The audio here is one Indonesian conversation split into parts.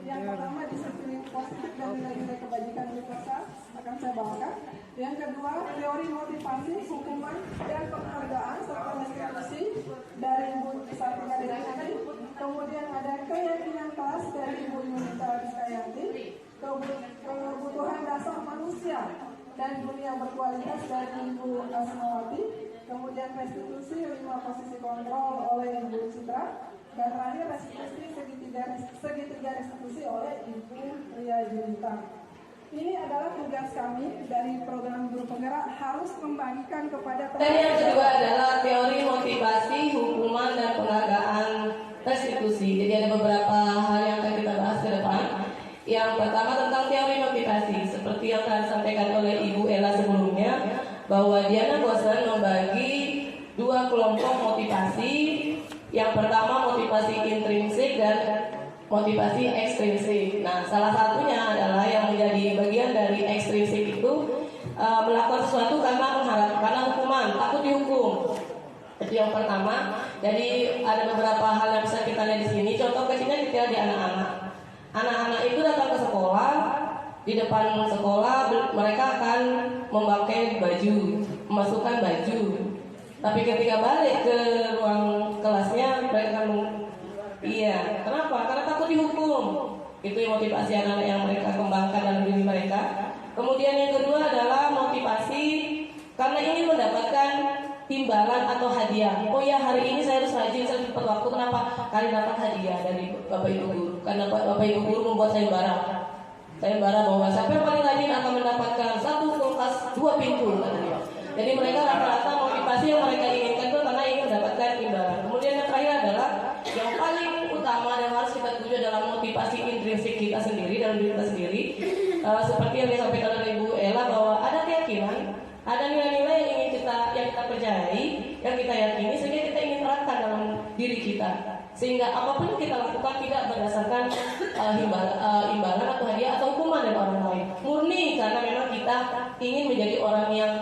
Yang pertama disiplin positif dan nilai-nilai kebajikan universal akan saya bawakan. Yang kedua, teori motivasi, hukuman, dan penghargaan serta restitusi dari Ibu Sabrina Dewi. Kemudian ada keyakinan kelas dari Ibu Yunita Rizkayanti, kebutuhan dasar manusia dan dunia berkualitas dari Ibu Asmawati, kemudian restitusi 5 posisi kontrol oleh Ibu Citra, dan terakhir restitusi segitiga restitusi oleh Ibu Ria Junita. Ini adalah tugas kami dari program guru penggerak, harus membagikan kepada teman. Dan yang kedua adalah teori motivasi, hukuman, dan penghargaan restitusi. Jadi ada beberapa hal yang akan kita bahas ke depan. Yang pertama tentang teori motivasi, seperti yang telah disampaikan oleh Ibu Ella sebelumnya, bahwa Diana Bosan membagi 2 kelompok motivasi. Yang pertama motivasi intrinsik dan motivasi ekstrinsik. Nah, salah satunya adalah yang menjadi bagian dari ekstrinsik itu melakukan sesuatu karena hukuman, takut dihukum. Itu yang pertama. Jadi ada beberapa hal yang bisa kita lihat di sini. Contoh kecilnya kita di anak-anak. Anak-anak itu datang ke sekolah, di depan sekolah mereka akan memakai baju, memasukkan baju. Tapi ketika balik ke ruang kelasnya mereka iya, kenapa? Karena takut dihukum. Itu yang motivasi anak-anak yang mereka kembangkan dalam diri mereka. Kemudian yang kedua adalah motivasi karena ingin mendapatkan timbalan atau hadiah. Oh ya, hari ini saya harus rajin, saya cepat waktu. Kenapa? Kalian dapat hadiah dari Bapak Ibu Guru. Karena Bapak Ibu Guru membuat sayembara. Sayembara bahwa siapa yang paling rajin akan mendapatkan 1 kulkas 2 pintu katanya. Jadi mereka rata-rata motivasi yang mereka inginkan itu karena ingin mendapatkan imbalan. Kemudian yang terakhir adalah yang paling utama dan harus kita tuju adalah motivasi intrinsik kita sendiri dalam diri kita sendiri. Seperti yang disampaikan oleh Ibu Ella bahwa ada keyakinan, ada nilai-nilai yang kita percayai, yang kita yakini sehingga kita ingin terapkan dalam diri kita. Sehingga apapun yang kita lakukan tidak berdasarkan imbalan atau hadiah atau hukuman dari orang lain. Murni karena memang kita ingin menjadi orang yang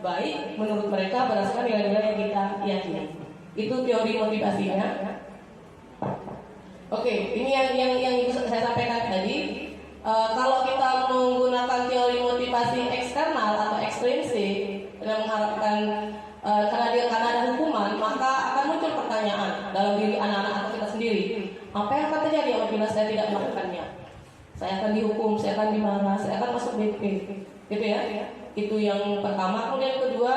baik menurut mereka berdasarkan nilai-nilai yang kita yakini. Itu teori motivasinya. Oke, ini yang saya sampaikan tadi. Kalau kita menggunakan teori motivasi eksternal atau ekstrinsik dan mengharapkan karena ada hukuman, maka akan muncul pertanyaan dalam diri anak-anak atau kita sendiri. Apa yang akan terjadi apabila saya tidak melakukannya? Saya akan dihukum, saya akan dimarah, saya akan masuk BP, gitu ya? Itu yang pertama. Kemudian yang kedua,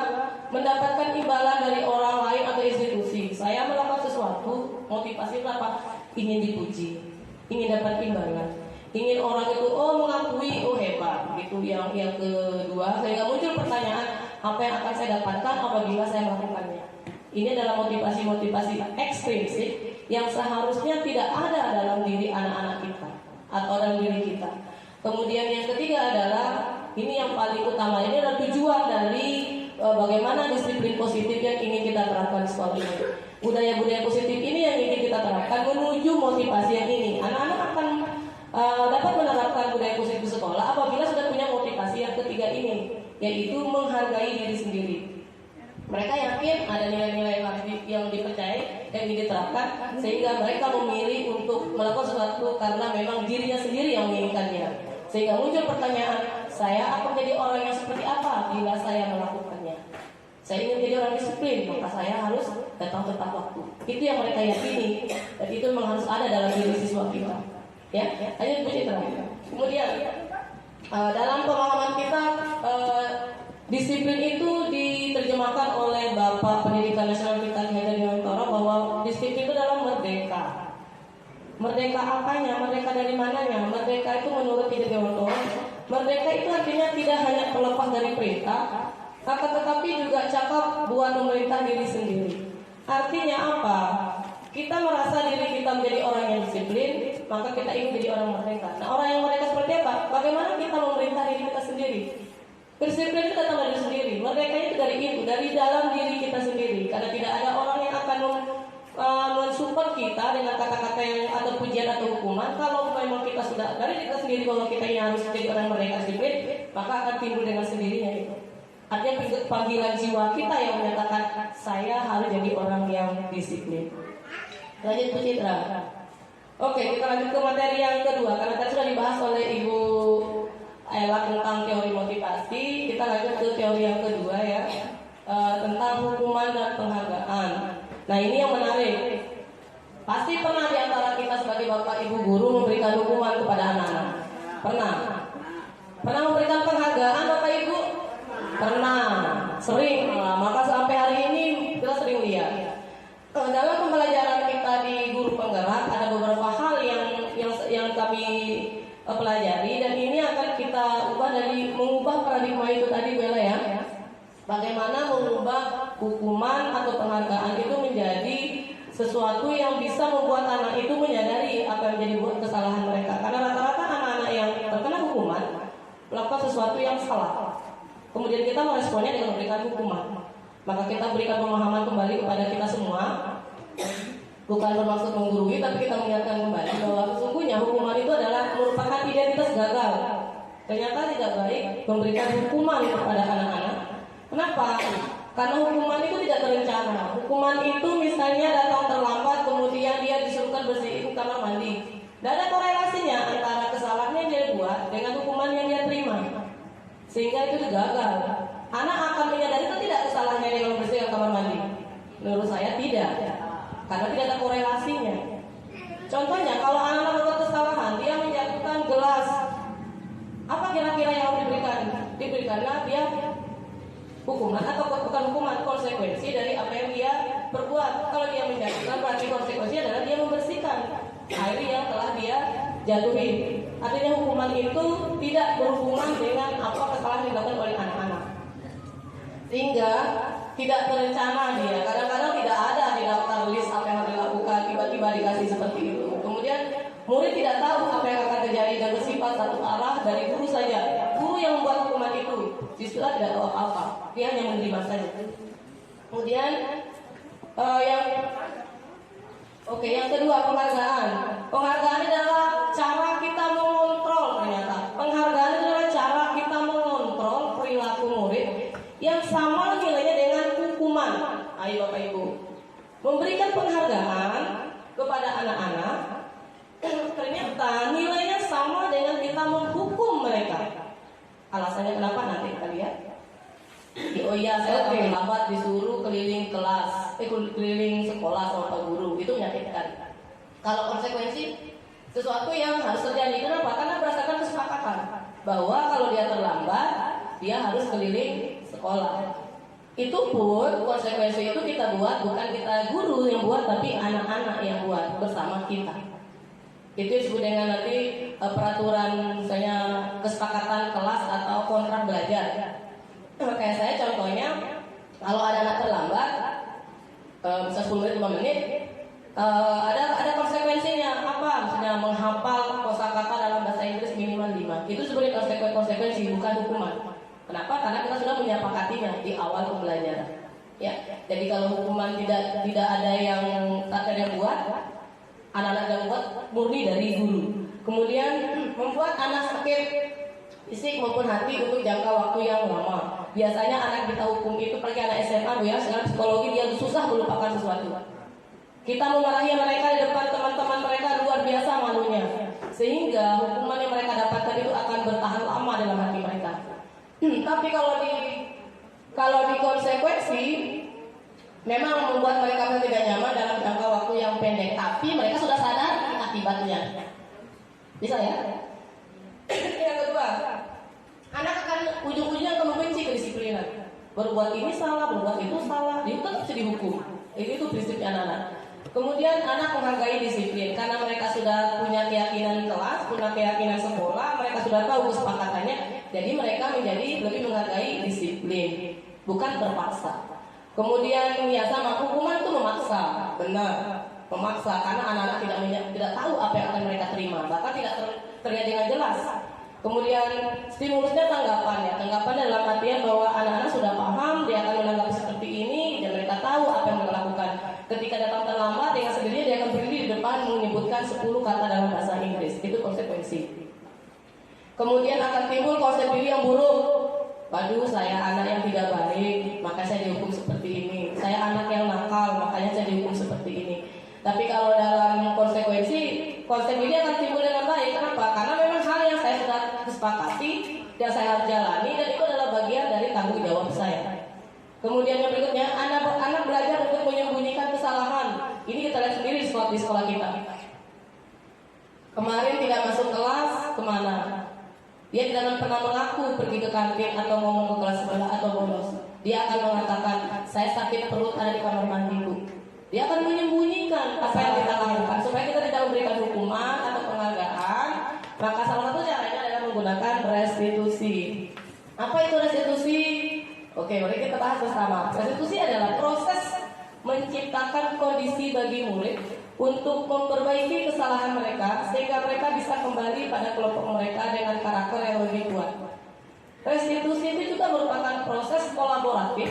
mendapatkan imbalan dari orang lain atau institusi. Saya melakukan sesuatu, motivasi apa? Ingin dipuji, ingin dapat imbalan, ingin orang itu mengakui hebat, gitu. Yang kedua, sehingga muncul pertanyaan, apa yang akan saya dapatkan apabila saya melakukannya? Ini adalah motivasi ekstrinsik yang seharusnya tidak ada dalam diri anak-anak kita atau dalam diri kita. Kemudian yang ketiga adalah ini yang paling utama, ini adalah tujuan dari bagaimana disiplin positif yang ingin kita terapkan di sekolah ini. Budaya-budaya positif ini yang ingin kita terapkan menuju motivasi yang ini. Anak-anak akan dapat menerapkan budaya positif di sekolah apabila sudah punya motivasi yang ketiga ini, yaitu menghargai diri sendiri. Mereka yakin ada nilai-nilai yang dipercayai yang diterapkan, sehingga mereka memilih untuk melakukan sesuatu karena memang dirinya sendiri yang menginginkannya. Sehingga muncul pertanyaan, saya akan menjadi orang yang seperti apa bila saya melakukannya? Saya ingin menjadi orang disiplin, maka saya harus datang tepat waktu. Itu yang mereka yakini, dan itu memang harus ada dalam diri siswa kita. Ya, hanya itu terakhir. Kemudian dalam pemahaman kita, disiplin itu diterjemahkan oleh Bapak Pendidikan Nasional kita Haidar Dewantara bahwa disiplin itu adalah merdeka. Merdeka apanya? Merdeka dari mananya? Merdeka itu menurut Haidar Dewantara, merdeka itu artinya tidak hanya terlepas dari perintah, akan tetapi juga cakap buat memerintah diri sendiri. Artinya apa? Kita merasa diri kita menjadi orang yang disiplin, maka kita ingin menjadi orang merdeka. Nah, orang yang merdeka seperti apa? Bagaimana kita memerintah diri kita sendiri? Disiplin itu datang dari sendiri. Merdeka itu dari dalam diri kita sendiri. Karena tidak ada orang yang akan mensupport kita dengan kata-kata yang atau pujian atau hukuman. Kalau memang kita sudah dari kita sendiri bahwa kita yang harus menjadi orang merdeka disiplin, maka akan timbul dengan sendirinya itu. Artinya panggilan jiwa kita yang menyatakan saya harus jadi orang yang disiplin. Lanjut Bu Citra. Oke, kita lanjut ke materi yang kedua. Karena tadi sudah dibahas oleh Ibu Ella tentang teori motivasi, kita lanjut ke teori yang kedua ya, tentang hukuman dan penghargaan. Nah ini yang menarik. Pasti pernah di antara kita sebagai bapak ibu guru memberikan hukuman kepada anak-anak. Pernah? Pernah memberikan penghargaan bapak ibu? Pernah, sering. Maka sampai hari ini kita sering lihat. Dalam pembelajaran kita di guru penggerak ada beberapa hal yang kami pelajari, dan ini akan kita ubah dari mengubah paradigma itu tadi Bella ya. Bagaimana mengubah hukuman atau penghargaan itu menjadi sesuatu yang bisa membuat anak itu menyadari apa yang menjadi buat kesalahan mereka. Karena rata-rata anak-anak yang terkena hukuman melakukan sesuatu yang salah. Kemudian kita meresponnya dengan memberikan hukuman. Maka kita berikan pemahaman kembali kepada kita semua. Bukan bermaksud menggurui, tapi kita mengingatkan kembali bahwa sesungguhnya hukuman itu adalah merupakan identitas gagal. Ternyata tidak baik memberikan hukuman kepada anak-anak. Kenapa? Karena hukuman itu tidak terencana. Hukuman itu misalnya datang terlambat, kemudian dia disuruhkan bersihin kamar mandi. Tidak ada korelasinya antara kesalahan yang dia buat dengan hukuman yang dia terima. Sehingga itu gagal. Anak akan menyadari atau tidak kesalahannya dengan membersihkan kamar mandi? Menurut saya tidak. Karena tidak ada korelasinya. Contohnya, kalau anak-anak berbuat kesalahan, dia menjatuhkan gelas. Apa kira-kira yang harus diberikan? Diberikanlah dia hukuman atau bukan hukuman, konsekuensi dari apa yang dia perbuat. Kalau dia menjatuhkan, berarti konsekuensinya adalah dia membersihkan air yang telah dia jatuhi. Artinya hukuman itu tidak berhubungan dengan apa kesalahan yang dilakukan oleh anak-anak. Sehingga tidak terencana dia. Kadang-kadang tidak ada di daftar list apa yang harus dilakukan, tiba-tiba dikasih seperti itu. Kemudian murid tidak tahu apa yang akan terjadi dan bersifat satu arah dari guru saja. Guru yang membuat hukuman itu justru tidak tahu apa-apa, dia hanya menerima saja. Kemudian yang kedua, penghargaan. Penghargaan adalah cara kita mengontrol. Ternyata penghargaan adalah cara kita mengontrol perilaku murid yang sama nilainya dengan hukuman. Ayo Bapak Ibu, memberikan penghargaan kepada anak-anak ternyata nilainya sama dengan kita menghukum mereka. Alasannya kenapa nanti kita lihat. Oh iya, saya terlambat disuruh keliling kelas, keliling sekolah sama Pak Guru, itu menyakitkan. Kalau konsekuensi sesuatu yang harus terjadi, kenapa? Karena berdasarkan kesepakatan bahwa kalau dia terlambat, dia harus keliling sekolah. Itu pun konsekuensi itu kita buat, bukan kita guru yang buat, tapi anak-anak yang buat bersama kita. Itu disebut dengan nanti peraturan, misalnya kesepakatan kelas atau kontrak belajar. Kayak saya contohnya, kalau ada anak terlambat, bisa 10 menit, 5 menit, ada konsekuensinya. Apa? Misalnya menghafal kosakata dalam bahasa Inggris minimal 5. Itu sebenarnya konsekuensi, bukan hukuman. Kenapa? Karena kita sudah menyepakatinya di awal pembelajaran. Ya, jadi kalau hukuman tidak ada yang buat, anak-anak yang buat murni dari guru. Kemudian membuat anak sakit fisik maupun hati untuk jangka waktu yang lama. Biasanya anak kita hukum itu, pergi anak SMA Bu ya, sekarang psikologi dia susah melupakan sesuatu. Kita memarahi mereka di depan teman-teman mereka luar biasa malunya, sehingga hukuman yang mereka dapatkan itu akan bertahan lama dalam hati mereka. Tapi kalau di konsekuensi memang membuat mereka tidak nyaman dalam jangka waktu yang pendek, tapi mereka sudah sadar akibatnya. Bisa ya? Yang kedua, anak akan ujung-ujungnya akan membenci kedisiplinan. Berbuat ini salah, berbuat itu salah, itu tetap bisa dihukum. Itu prinsipnya anak-anak. Kemudian anak menghargai disiplin karena mereka sudah punya keyakinan kelas, punya keyakinan sekolah, mereka sudah tahu kesepakatannya, jadi mereka menjadi lebih menghargai disiplin, bukan terpaksa. Kemudian ya sama, hukuman itu memaksa, benar, memaksa karena anak-anak tidak tahu apa yang akan mereka terima, bahkan tidak terlihat dengan jelas. Kemudian stimulusnya tanggapan dalam artian bahwa anak-anak sudah paham, dia akan menanggapi seperti ini dan mereka tahu apa yang mereka lakukan. Ketika datang terlambat, dengan sendirinya dia akan berdiri di depan menyebutkan 10 kata dalam bahasa Inggris. Itu konsekuensi. Kemudian akan timbul konsep diri yang buruk. Waduh, saya anak yang tidak baik, maka saya dihukum seperti ini. Saya anak yang nakal, makanya saya dihukum seperti ini. Tapi kalau dalam konsekuensi konsep ini akan timbul dengan baik. Kenapa? Karena memang hal yang saya sudah kesepakati dan saya harus jalani, dan itu adalah bagian dari tanggung jawab saya. Kemudian yang berikutnya, anak belajar untuk menyembunyikan kesalahan. Ini kita lihat sendiri di sekolah kita. Kemarin tidak masuk kelas, kemana? Dia tidak pernah mengaku pergi ke kantin atau ngomong ke kelas sebelah atau bolos. Dia akan mengatakan, saya sakit perut, ada di kamar mandi, Bu. Dia akan menyembunyikan apa yang kita lakukan supaya kita tidak memberikan hukuman atau penghargaan. Maka salah satu caranya adalah menggunakan restitusi. Apa itu restitusi? Oke, mari kita bahas bersama. Restitusi adalah proses menciptakan kondisi bagi murid untuk memperbaiki kesalahan mereka sehingga mereka bisa kembali pada kelompok mereka dengan karakter yang lebih kuat. Restitusi itu juga merupakan proses kolaboratif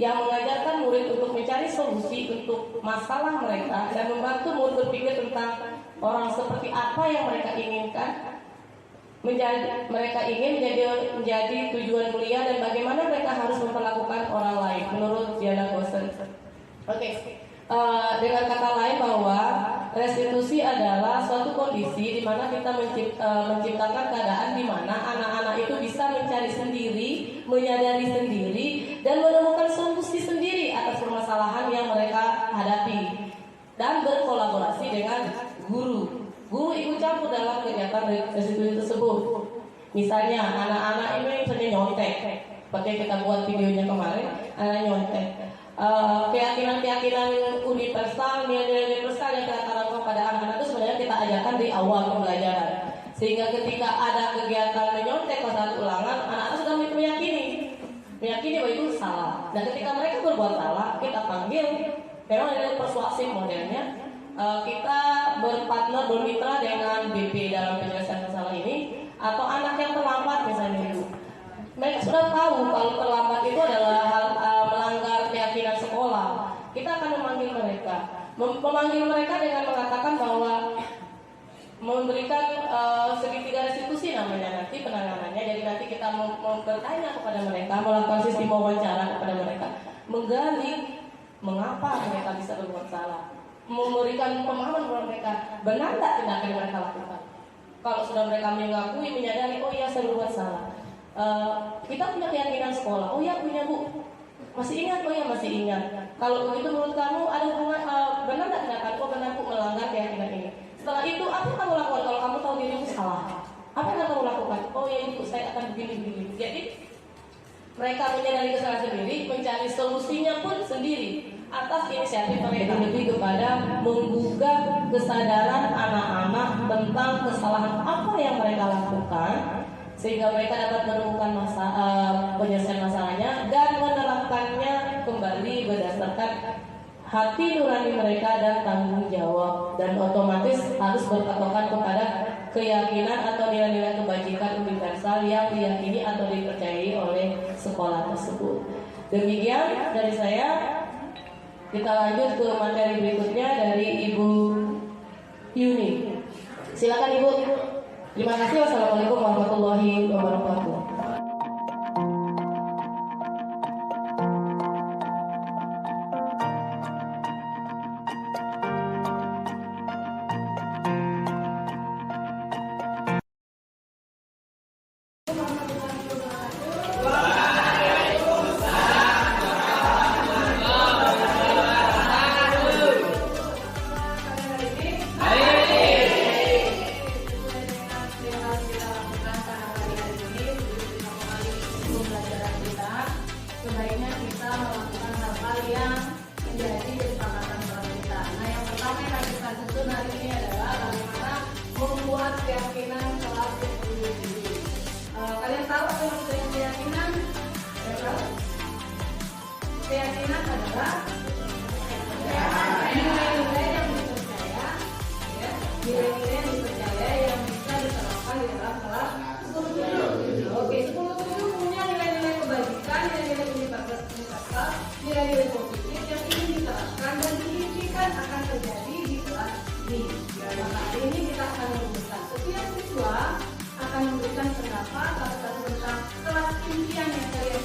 yang mengajarkan murid untuk mencari solusi untuk masalah mereka dan membantu murid berpikir tentang orang seperti apa yang mereka inginkan menjadi tujuan mulia dan bagaimana mereka harus memperlakukan orang lain menurut Diana Gosen. Dengan kata lain bahwa restitusi adalah suatu kondisi di mana kita menciptakan keadaan di mana anak-anak itu bisa mencari sendiri, menyadari sendiri, dan menemukan solusi sendiri atas permasalahan yang mereka hadapi dan berkolaborasi dengan guru. Guru ikut campur dalam kegiatan restitusi tersebut. Misalnya anak-anak ini misalnya nyontek, seperti kita buat videonya kemarin, anak nyontek. Keyakinan-keyakinan universal, nilai-nilai universal yang kita tanamkan pada anak-anak itu sebenarnya kita ajarkan di awal pembelajaran. Sehingga ketika ada kegiatan menyontek pada saat ulangan, anak-anak sudah meyakini bahwa itu salah. Dan ketika mereka berbuat salah, kita panggil. Memang ada persuasif modelnya. Kita bermitra dengan BP dalam penyelesaian masalah ini, atau anak yang terlambat misalnya itu. Mereka sudah tahu kalau terlambat itu adalah hal melanggar keyakinan sekolah. Kita akan memanggil mereka dengan mengatakan bahwa memberikan segitiga restitusi namanya nanti penanganannya. Jadi nanti kita bertanya kepada mereka, melakukan sistem wawancara kepada mereka, menggali mengapa mereka bisa berbuat salah, memberikan pemahaman kepada mereka benar tak tindakan yang mereka lakukan. Kalau sudah mereka mengakui, menyadari, oh iya saya berbuat salah. Kita punya keyakinan sekolah, oh ya punya Bu, masih ingat, oh ya masih ingat. Kalau begitu menurut kamu ada hubungan benar tak tindakan, oh benar Bu melanggar keyakinan ini. Setelah itu apa yang kamu lakukan kalau kamu tahu dirimu salah? Apa yang kamu lakukan? Oh ya Bu, saya akan begini. Jadi mereka menyadari kesalahan sendiri, mencari solusinya pun sendiri atas inisiatif mereka. Lebih kepada menggugah kesadaran anak-anak tentang kesalahan apa yang mereka lakukan, sehingga mereka dapat menemukan penyelesaian masalahnya dan menerapkannya kembali berdasarkan hati nurani mereka dan tanggung jawab, dan otomatis harus berpatokan kepada keyakinan atau nilai-nilai kebajikan universal yang diyakini atau dipercayai oleh sekolah tersebut. Demikian dari saya. Kita lanjut ke materi berikutnya dari Ibu Yuni. Silakan Ibu. Terima kasih. Wassalamualaikum warahmatullahi wabarakatuh. Sebaiknya kita melakukan hal-hal yang menjadi kesepakatan bersama kita. Nah, yang pertama yang harus kita susun hari ini adalah bagaimana membuat keyakinan kelas sendiri. Kalian tahu apa yang maksudnya keyakinan? Keyakinan adalah nilai-nilai yang dipercaya, nilai-nilai yang dipercaya yang bisa diterapkan di dalam kelas. Oke, 10 punya nilai-nilai kebajikan, nilai-nilai universal, nilai-nilai positif yang ingin diterapkan dan diimpikan akan terjadi di kelas ini. Maka hari ini kita akan memberikan setiap siswa akan memberikan pendapat atau tentang kelas impian yang kalian